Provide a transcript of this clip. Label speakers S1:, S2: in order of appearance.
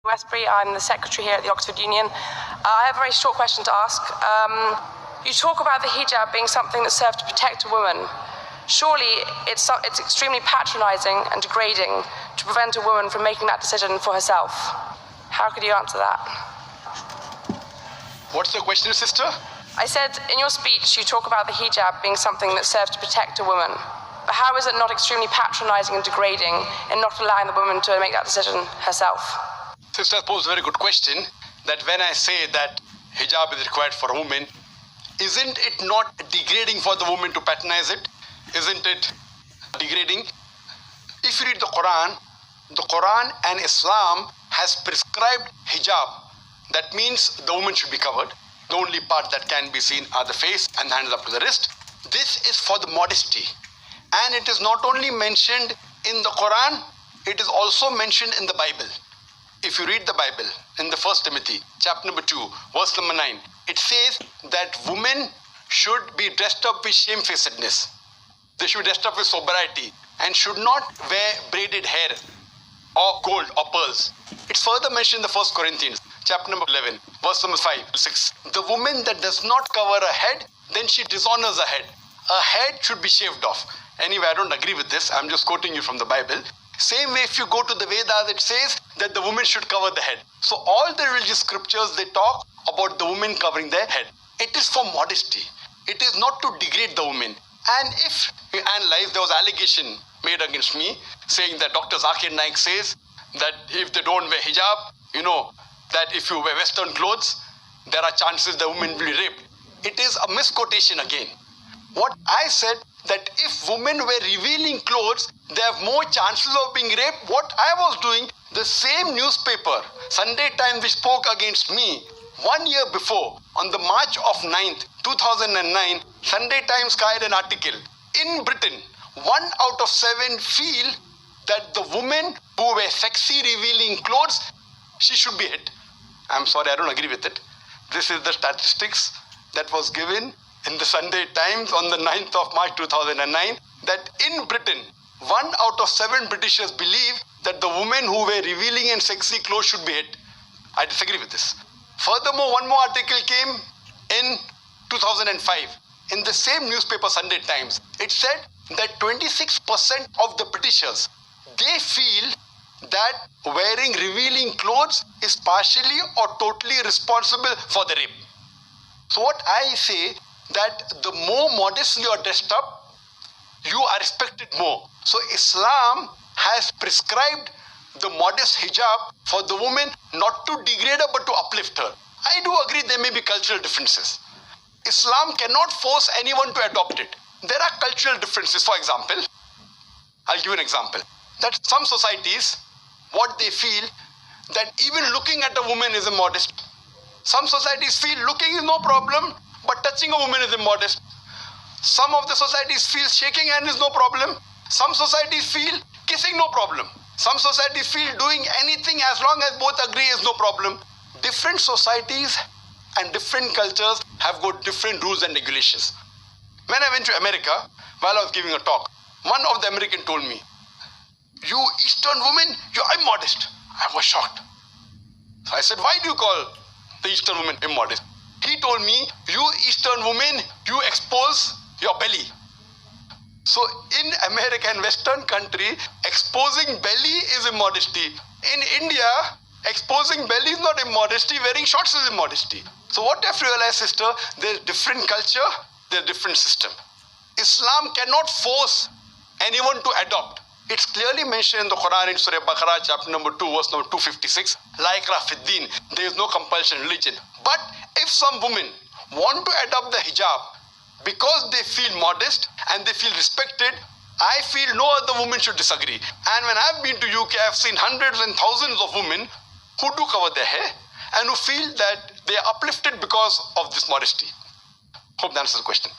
S1: Westbury, I'm the secretary here at the Oxford Union. I have a very short question to ask. You talk about the hijab being something that serves to protect a woman. Surely it's extremely patronising and degrading to prevent a woman from making that decision for herself. How could you answer that?
S2: What's the question, sister?
S1: I said, in your speech, you talk about the hijab being something that serves to protect a woman. But how is it not extremely patronising and degrading in not allowing the woman to make that decision herself?
S2: Sister posed a very good question, that when I say that hijab is required for a woman, isn't it not degrading for the woman to patronize it? Isn't it degrading? If you read the Quran and Islam has prescribed hijab. That means the woman should be covered. The only part that can be seen are the face and the hands up to the wrist. This is for the modesty. And it is not only mentioned in the Quran, it is also mentioned in the Bible. If you read the Bible in the 1 Timothy, chapter number 2, verse number 9, it says that women should be dressed up with shamefacedness. They should be dressed up with sobriety and should not wear braided hair or gold or pearls. It's further mentioned in the 1 Corinthians, chapter number 11, verse number 5, 6. The woman that does not cover her head, then she dishonors her head. Her head should be shaved off. Anyway, I don't agree with this. I'm just quoting you from the Bible. Same way, if you go to the Vedas, it says that the woman should cover the head. So all the religious scriptures, they talk about the woman covering their head. It is for modesty. It is not to degrade the woman. And if you analyze, there was allegation made against me saying that Dr. Zakir Naik says that if they don't wear hijab, that if you wear Western clothes, there are chances the woman will be raped. It is a misquotation again. What I said, that if women wear revealing clothes, they have more chances of being raped. What I was doing, the same newspaper, Sunday Times, which spoke against me 1 year before, on the March of 9th, 2009, Sunday Times carried an article. In Britain, 1 out of 7 feel that the women who wear sexy revealing clothes, she should be hit. I'm sorry, I don't agree with it. This is the statistics that was given in the Sunday Times on the 9th of March 2009, that in Britain, 1 out of 7 Britishers believe that the women who wear revealing and sexy clothes should be hit. I disagree with this. Furthermore, one more article came in 2005 in the same newspaper, Sunday Times. It said that 26% of the Britishers, they feel that wearing revealing clothes is partially or totally responsible for the rape. So what I say, that the more modestly you are dressed up, you are respected more. So Islam has prescribed the modest hijab for the woman, not to degrade her but to uplift her. I do agree there may be cultural differences. Islam cannot force anyone to adopt it. There are cultural differences. For example, I'll give you an example. That some societies, what they feel, that even looking at a woman is immodest. Some societies feel looking is no problem, but touching a woman is immodest. Some of the societies feel shaking hand is no problem. Some societies feel kissing no problem. Some societies feel doing anything as long as both agree is no problem. Different societies and different cultures have got different rules and regulations. When I went to America, while I was giving a talk, one of the Americans told me, "You Eastern women, you are immodest." I was shocked. So I said, "Why do you call the Eastern women immodest?" He told me, "You Eastern women, you expose your belly." So in America and Western country, exposing belly is immodesty. In India, exposing belly is not immodesty, wearing shorts is immodesty. So what I've realized, sister, there's different culture, there's different system. Islam cannot force anyone to adopt. It's clearly mentioned in the Quran in Surah Baqarah, chapter number 2, verse number 256, La ikrah fid din, there is no compulsion in religion. But if some women want to adopt the hijab because they feel modest and they feel respected, I feel no other woman should disagree. And when I've been to UK, I've seen hundreds and thousands of women who do cover their hair and who feel that they are uplifted because of this modesty. Hope that answers the question.